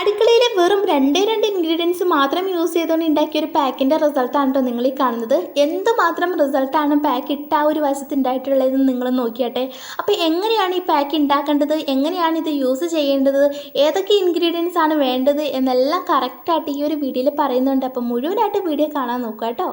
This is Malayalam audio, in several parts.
അടുക്കളയിലെ വെറും രണ്ട് ഇൻഗ്രീഡിയൻസ് മാത്രം യൂസ് ചെയ്തുകൊണ്ട് ഉണ്ടാക്കിയ ഒരു പാക്കിൻ്റെ റിസൾട്ടാണ് കേട്ടോ നിങ്ങൾ ഈ കാണുന്നത്. എന്തുമാത്രം റിസൾട്ടാണ് പാക്ക് ഇട്ട ആ ഒരു വശത്ത് ഉണ്ടായിട്ടുള്ളതെന്ന് നിങ്ങൾ നോക്കിയാട്ടെ. അപ്പോൾ എങ്ങനെയാണ് ഈ പാക്ക് ഉണ്ടാക്കേണ്ടത്, എങ്ങനെയാണ് ഇത് യൂസ് ചെയ്യേണ്ടത്, ഏതൊക്കെ ഇൻഗ്രീഡിയൻസ് ആണ് വേണ്ടത് എന്നെല്ലാം കറക്റ്റായിട്ട് ഈ ഒരു വീഡിയോയിൽ പറയുന്നുണ്ട്. അപ്പോൾ മുഴുവനായിട്ട് വീഡിയോ കാണാൻ നോക്കുക കേട്ടോ.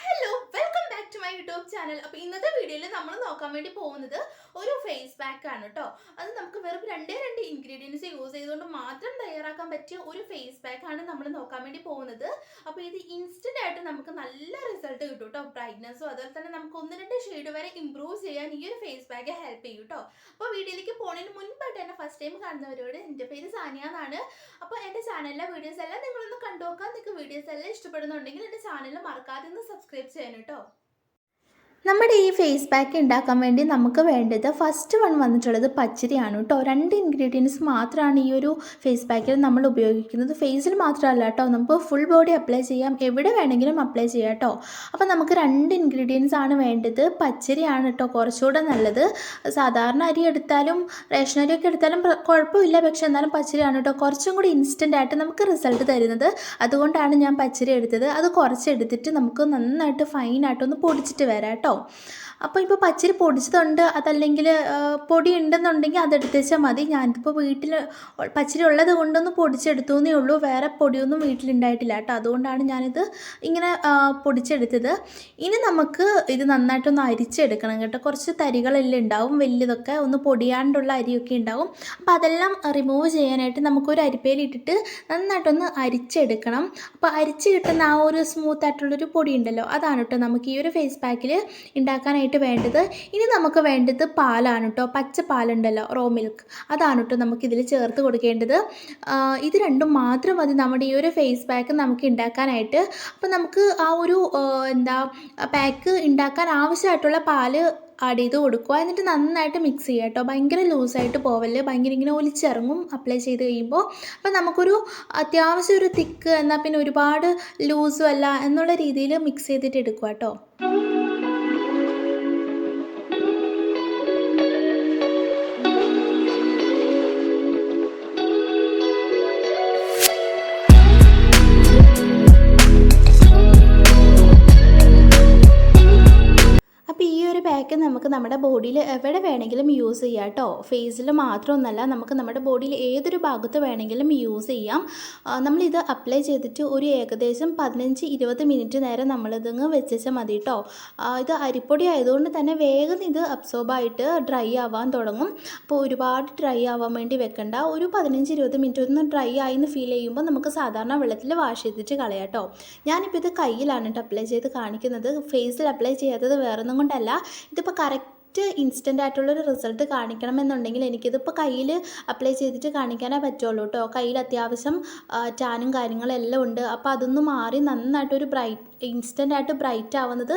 Hello, welcome back to my YouTube channel. അപ്പോൾ ഇന്നത്തെ വീഡിയോയിൽ നമ്മൾ നോക്കാൻ വേണ്ടി പോകുന്നത് ഒരു ഫേസ് പാക്ക് ആണ് കേട്ടോ. അത് നമുക്ക് വെറും രണ്ട് ഇൻഗ്രീഡിയൻസ് യൂസ് ചെയ്തുകൊണ്ട് മാത്രം തയ്യാറാക്കാൻ പറ്റിയ ഒരു ഫേസ് പാക്ക് ആണ് നമ്മൾ നോക്കാൻ വേണ്ടി പോകുന്നത്. അപ്പോൾ ഇത് ഇൻസ്റ്റന്റ് ആയിട്ട് നമുക്ക് നല്ല റിസൾട്ട് കിട്ടും കേട്ടോ. ബ്രൈറ്റ്നസ്സും അതുപോലെ തന്നെ നമുക്ക് 1-2 ഷെയ്ഡ് വരെ ഇംപ്രൂവ് ചെയ്യാൻ ഈ ഒരു ഫേസ് പാക്ക് ഹെൽപ്പ് ചെയ്യും കേട്ടോ. അപ്പോൾ വീഡിയോയിലേക്ക് പോകുന്നതിന് മുൻപായിട്ട് തന്നെ ഫസ്റ്റ് ടൈം കാണുന്നവരോട്, എൻ്റെ പേര് സാനിയ എന്നാണ്. അപ്പോൾ എൻ്റെ ചാനലിലെ വീഡിയോസ് എല്ലാം നിങ്ങളൊന്ന് കണ്ടുനോക്കാൻ. നിങ്ങൾക്ക് വീഡിയോസ് എല്ലാം ഇഷ്ടപ്പെടുന്നുണ്ടെങ്കിൽ എൻ്റെ ചാനൽ മറക്കാതെ ഒന്ന് സബ്സ്ക്രൈബ് ചെയ്യാൻ കേട്ടോ. നമ്മുടെ ഈ ഫേസ് പാക്ക് ഉണ്ടാക്കാൻ വേണ്ടി നമുക്ക് വേണ്ടത് ഫസ്റ്റ് വന്നിട്ടുള്ളത് പച്ചരിയാണ് കേട്ടോ. 2 ഇൻഗ്രീഡിയൻസ് മാത്രമാണ് ഈ ഒരു ഫേസ് പാക്കിൽ നമ്മൾ ഉപയോഗിക്കുന്നത്. ഫേസിൽ മാത്രമല്ല കേട്ടോ, നമുക്ക് ഫുൾ ബോഡി അപ്ലൈ ചെയ്യാം, എവിടെ വേണമെങ്കിലും അപ്ലൈ ചെയ്യാം കേട്ടോ. അപ്പോൾ നമുക്ക് 2 ഇൻഗ്രീഡിയൻസ് ആണ് വേണ്ടത്. പച്ചരിയാണ് കേട്ടോ കുറച്ചുകൂടെ നല്ലത്. സാധാരണ അരി എടുത്താലും റേഷൻ അരിയൊക്കെ എടുത്താലും കുഴപ്പമില്ല, പക്ഷെ എന്നാലും പച്ചരിയാണ് കേട്ടോ കുറച്ചും കൂടി ഇൻസ്റ്റൻ്റ് ആയിട്ട് നമുക്ക് റിസൾട്ട് തരുന്നത്. അതുകൊണ്ടാണ് ഞാൻ പച്ചരി എടുത്തത്. അത് കുറച്ചെടുത്തിട്ട് നമുക്ക് നന്നായിട്ട് ഫൈനായിട്ടൊന്ന് പൊടിച്ചിട്ട് വരാം കേട്ടോ. അപ്പോൾ ഇപ്പോൾ പച്ചരി പൊടിച്ചതുണ്ട്, അതല്ലെങ്കിൽ പൊടി ഉണ്ടെന്നുണ്ടെങ്കിൽ അതെടുത്ത് വെച്ചാൽ മതി. ഞാനിപ്പോൾ വീട്ടിൽ പച്ചരി ഉള്ളത് കൊണ്ടൊന്ന് പൊടിച്ചെടുത്തു എന്നേ ഉള്ളൂ, വേറെ പൊടിയൊന്നും വീട്ടിലുണ്ടായിട്ടില്ല കേട്ടോ. അതുകൊണ്ടാണ് ഞാനിത് ഇങ്ങനെ പൊടിച്ചെടുത്തത്. ഇനി നമുക്ക് ഇത് നന്നായിട്ടൊന്ന് അരിച്ചെടുക്കണം കേട്ടോ. കുറച്ച് തരികളെല്ലാം ഉണ്ടാവും, വലിയതൊക്കെ ഒന്ന് പൊടിയാണ്ടുള്ള അരിയൊക്കെ ഉണ്ടാവും. അപ്പോൾ അതെല്ലാം റിമൂവ് ചെയ്യാനായിട്ട് നമുക്കൊരു അരിപ്പയിലിട്ടിട്ട് നന്നായിട്ടൊന്ന് അരിച്ചെടുക്കണം. അപ്പോൾ അരിച്ച് കിട്ടുന്ന ആ ഒരു സ്മൂത്ത് ആയിട്ടുള്ളൊരു പൊടി ഉണ്ടല്ലോ, അതാണ് കേട്ടോ നമുക്ക് ഈ ഒരു ഫേസ് പാക്കിൽ ഉണ്ടാക്കാനായിട്ട് വേണ്ടത്. ഇനി നമുക്ക് വേണ്ടത് പാലാണ് കേട്ടോ. പച്ച പാലുണ്ടല്ലോ, റോ മിൽക്ക്, അതാണ് കേട്ടോ നമുക്കിതിൽ ചേർത്ത് കൊടുക്കേണ്ടത്. ഇത് രണ്ടും മാത്രം മതി നമ്മുടെ ഈ ഒരു ഫേസ് പാക്ക് നമുക്ക് ഉണ്ടാക്കാനായിട്ട്. അപ്പോൾ നമുക്ക് ആ ഒരു പാക്ക് ഉണ്ടാക്കാൻ ആവശ്യമായിട്ടുള്ള പാല് ആഡ് ചെയ്ത് കൊടുക്കുക. എന്നിട്ട് നന്നായിട്ട് മിക്സ് ചെയ്യുക കേട്ടോ. ഭയങ്കര ലൂസായിട്ട് പോവല്ലേ, ഭയങ്കര ഇങ്ങനെ ഒലിച്ചിറങ്ങും അപ്ലൈ ചെയ്ത് കഴിയുമ്പോൾ. അപ്പോൾ നമുക്കൊരു അത്യാവശ്യം ഒരു തിക്ക്, എന്നാൽ പിന്നെ ഒരുപാട് ലൂസും അല്ല എന്നുള്ള രീതിയിൽ മിക്സ് ചെയ്തിട്ട് എടുക്കുക കേട്ടോ. പാക്ക് നമുക്ക് നമ്മുടെ ബോഡിയിൽ എവിടെ വേണമെങ്കിലും യൂസ് ചെയ്യാം കേട്ടോ. ഫേസിൽ മാത്രമൊന്നുമല്ല, നമുക്ക് നമ്മുടെ ബോഡിയിൽ ഏതൊരു ഭാഗത്ത് വേണമെങ്കിലും യൂസ് ചെയ്യാം. നമ്മളിത് അപ്ലൈ ചെയ്തിട്ട് ഒരു ഏകദേശം 15-20 മിനിറ്റ് നേരം നമ്മളിതങ്ങ് വെച്ചാൽ മതി കേട്ടോ. ഇത് അരിപ്പൊടി ആയതുകൊണ്ട് തന്നെ വേഗം ഇത് അബ്സോർബായിട്ട് ഡ്രൈ ആവാൻ തുടങ്ങും. അപ്പോൾ ഒരുപാട് ഡ്രൈ ആവാൻ വേണ്ടി വെക്കണ്ട. ഒരു 15-20 മിനിറ്റ് ഒന്ന് ഡ്രൈ ആയി എന്ന് ഫീൽ ചെയ്യുമ്പോൾ നമുക്ക് സാധാരണ വെള്ളത്തിൽ വാഷ് ചെയ്തിട്ട് കളയാം കേട്ടോ. ഞാനിപ്പോൾ ഇത് കയ്യിലാണ് കേട്ടോ അപ്ലൈ ചെയ്ത് കാണിക്കുന്നത്. ഫേസിൽ അപ്ലൈ ചെയ്യാത്തത് വേറൊന്നും കൊണ്ടല്ല, ഇതിപ്പോൾ കറക്റ്റ് ഇൻസ്റ്റൻ്റ് ആയിട്ടുള്ളൊരു റിസൾട്ട് കാണിക്കണമെന്നുണ്ടെങ്കിൽ എനിക്കിതിപ്പോൾ കയ്യിൽ അപ്ലൈ ചെയ്തിട്ട് കാണിക്കാനേ പറ്റുള്ളൂ കേട്ടോ. കയ്യിൽ അത്യാവശ്യം ടാനും കാര്യങ്ങളെല്ലാം ഉണ്ട്. അപ്പോൾ അതൊന്ന് മാറി നന്നായിട്ടൊരു ഇൻസ്റ്റൻ്റ് ആയിട്ട് ബ്രൈറ്റ് ആവുന്നത്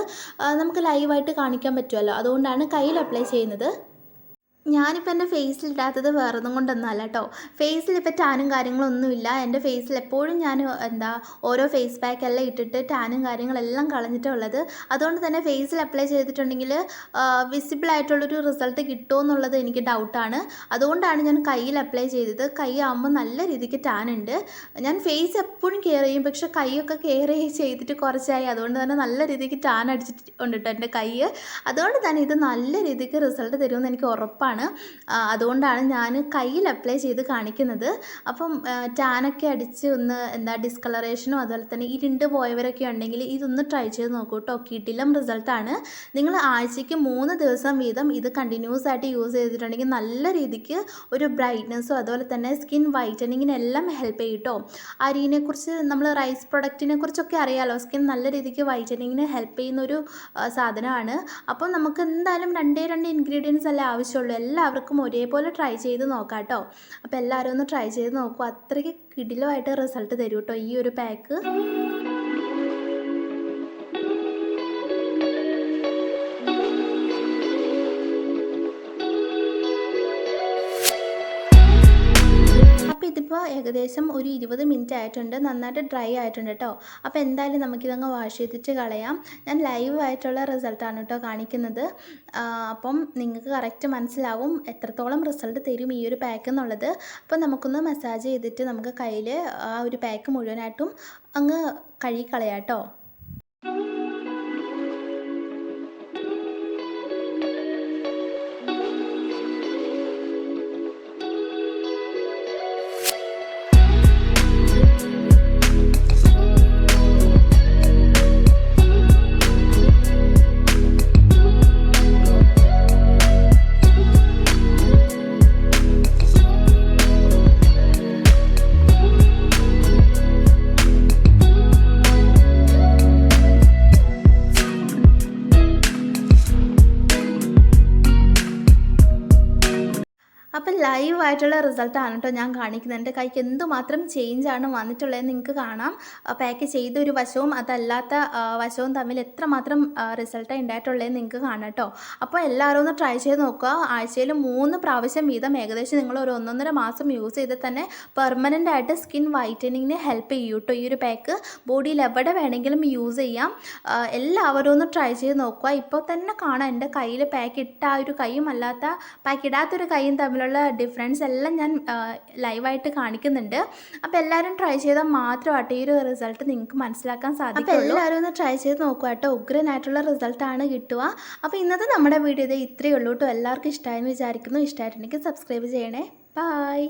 നമുക്ക് ലൈവായിട്ട് കാണിക്കാൻ പറ്റുമല്ലോ. അതുകൊണ്ടാണ് കയ്യിൽ അപ്ലൈ ചെയ്യുന്നത്. ഞാനിപ്പോൾ എൻ്റെ ഫേസിലിടാത്തത് വേറൊന്നും കൊണ്ടൊന്നുമല്ല കേട്ടോ. ഫേസിലിപ്പോൾ ടാനും കാര്യങ്ങളൊന്നുമില്ല. എൻ്റെ ഫേസിൽ എപ്പോഴും ഞാൻ ഓരോ ഫേസ് പാക്കെല്ലാം ഇട്ടിട്ട് ടാനും കാര്യങ്ങളെല്ലാം കളഞ്ഞിട്ടുള്ളത്. അതുകൊണ്ട് തന്നെ ഫേസിൽ അപ്ലൈ ചെയ്തിട്ടുണ്ടെങ്കിൽ വിസിബിളായിട്ടുള്ളൊരു റിസൾട്ട് കിട്ടുമോ എന്നുള്ളത് എനിക്ക് ഡൗട്ടാണ്. അതുകൊണ്ടാണ് ഞാൻ കയ്യിൽ അപ്ലൈ ചെയ്തത്. കൈ ആകുമ്പോൾ നല്ല രീതിക്ക് ടാൻ ഉണ്ട്. ഞാൻ ഫേസ് എപ്പോഴും കെയർ ചെയ്യും, പക്ഷേ കൈയൊക്കെ കെയർ ചെയ്തിട്ട് കുറച്ചായി. അതുകൊണ്ട് തന്നെ നല്ല രീതിക്ക് ടാൻ അടിച്ചിട്ടുണ്ട് കേട്ടോ എൻ്റെ കൈ. അതുകൊണ്ട് തന്നെ ഇത് നല്ല രീതിക്ക് റിസൾട്ട് തരുമെന്ന് എനിക്ക് ഉറപ്പാണ്. അതുകൊണ്ടാണ് ഞാൻ കയ്യിൽ അപ്ലൈ ചെയ്ത് കാണിക്കുന്നത്. അപ്പം ടാനൊക്കെ അടിച്ച് ഒന്ന് ഡിസ്കളറേഷനും അതുപോലെ തന്നെ ഇരുണ്ട് പോയവരൊക്കെ ഉണ്ടെങ്കിൽ ഇതൊന്ന് ട്രൈ ചെയ്ത് നോക്കൂ കേട്ടോ. കിടിലം റിസൾട്ടാണ്. നിങ്ങൾ ആഴ്ചയ്ക്ക് 3 ദിവസം വീതം ഇത് കണ്ടിന്യൂസ് ആയിട്ട് യൂസ് ചെയ്തിട്ടുണ്ടെങ്കിൽ നല്ല രീതിക്ക് ഒരു ബ്രൈറ്റ്നസ്സും അതുപോലെ തന്നെ സ്കിൻ വൈറ്റനിങ്ങിനെല്ലാം ഹെൽപ്പ് ചെയ്യും കേട്ടോ. അരിനെക്കുറിച്ച്, നമ്മൾ റൈസ് പ്രൊഡക്റ്റിനെ കുറിച്ചൊക്കെ അറിയാമല്ലോ. സ്കിൻ നല്ല രീതിക്ക് വൈറ്റനിങ്ങിന് ഹെൽപ്പ് ചെയ്യുന്നൊരു സാധനമാണ്. അപ്പം നമുക്ക് എന്തായാലും 2 ഇൻഗ്രീഡിയൻസ് അല്ലേ ആവശ്യമുള്ളൂ. എല്ലാവർക്കും ഒരേപോലെ ട്രൈ ചെയ്ത് നോക്കാം കേട്ടോ. അപ്പോൾ എല്ലാവരും ഒന്ന് ട്രൈ ചെയ്ത് നോക്കൂ. അത്രയ്ക്ക് കിടിലമായിട്ട് റിസൾട്ട് തരും കേട്ടോ ഈ ഒരു പാക്ക്. ഇപ്പോൾ ഏകദേശം ഒരു 20 മിനിറ്റ് ആയിട്ടുണ്ട്. നന്നായിട്ട് ഡ്രൈ ആയിട്ടുണ്ട് കേട്ടോ. അപ്പോൾ എന്തായാലും നമുക്കിതങ്ങ് വാഷ് ചെയ്തിട്ട് കളയാം. ഞാൻ ലൈവ് ആയിട്ടുള്ള റിസൾട്ടാണ് കേട്ടോ കാണിക്കുന്നത്. അപ്പം നിങ്ങൾക്ക് കറക്റ്റ് മനസ്സിലാവും എത്രത്തോളം റിസൾട്ട് തരും ഈ ഒരു പാക്ക് എന്നുള്ളത്. അപ്പോൾ നമുക്കൊന്ന് മസാജ് ചെയ്തിട്ട് നമുക്ക് കയ്യിൽ ആ ഒരു പാക്ക് മുഴുവനായിട്ടും അങ്ങ് കഴുകിക്കളയാം കേട്ടോ. അപ്പം ലൈവ് ആയിട്ടുള്ള റിസൾട്ടാണ് കേട്ടോ ഞാൻ കാണിക്കുന്നത്. എൻ്റെ കൈക്ക് എന്തുമാത്രം ചേഞ്ചാണ് വന്നിട്ടുള്ളതെന്ന് നിങ്ങൾക്ക് കാണാം. പാക്ക് ചെയ്ത ഒരു വശവും അതല്ലാത്ത വശവും തമ്മിൽ എത്രമാത്രം റിസൾട്ടാണ് ഉണ്ടായിട്ടുള്ളതെന്ന് നിങ്ങൾക്ക് കാണാം കേട്ടോ. അപ്പോൾ എല്ലാവരും ഒന്ന് ട്രൈ ചെയ്ത് നോക്കുക. ആഴ്ചയിൽ 3 പ്രാവശ്യം വീതം ഏകദേശം നിങ്ങൾ ഒരു 1.5 മാസം യൂസ് ചെയ്ത് തന്നെ പെർമനൻ്റ് ആയിട്ട് സ്കിൻ വൈറ്റനിങ്ങിന് ഹെൽപ്പ് ചെയ്യും കേട്ടോ. ഈ ഒരു പാക്ക് ബോഡിയിൽ എവിടെ വേണമെങ്കിലും യൂസ് ചെയ്യാം. എല്ലാവരും ഒന്ന് ട്രൈ ചെയ്ത് നോക്കുക. ഇപ്പോൾ തന്നെ കാണാം എൻ്റെ കയ്യിൽ പാക്ക് ഇട്ട ആ ഒരു കൈയും അല്ലാത്ത പാക്ക് ഇടാത്തൊരു കൈയും തമ്മിലുള്ള ഡിഫറൻസ് എല്ലാം ഞാൻ ലൈവായിട്ട് കാണിക്കുന്നുണ്ട്. അപ്പോൾ എല്ലാവരും ട്രൈ ചെയ്താൽ മാത്രമായിട്ട് ഈ ഒരു റിസൾട്ട് നിങ്ങൾക്ക് മനസ്സിലാക്കാൻ സാധിക്കും. അപ്പോൾ എല്ലാവരും ഒന്ന് ട്രൈ ചെയ്ത് നോക്കുക കേട്ടോ. ഉഗ്രനായിട്ടുള്ള റിസൾട്ടാണ് കിട്ടുക. അപ്പോൾ ഇന്നത്തെ നമ്മുടെ വീഡിയോ ഇത്രയേ ഉള്ളൂ കേട്ടോ. എല്ലാവർക്കും ഇഷ്ടമായെന്ന് വിചാരിക്കുന്നു. ഇഷ്ടമായിട്ടുണ്ടെങ്കിൽ സബ്സ്ക്രൈബ് ചെയ്യണേ. ബൈ.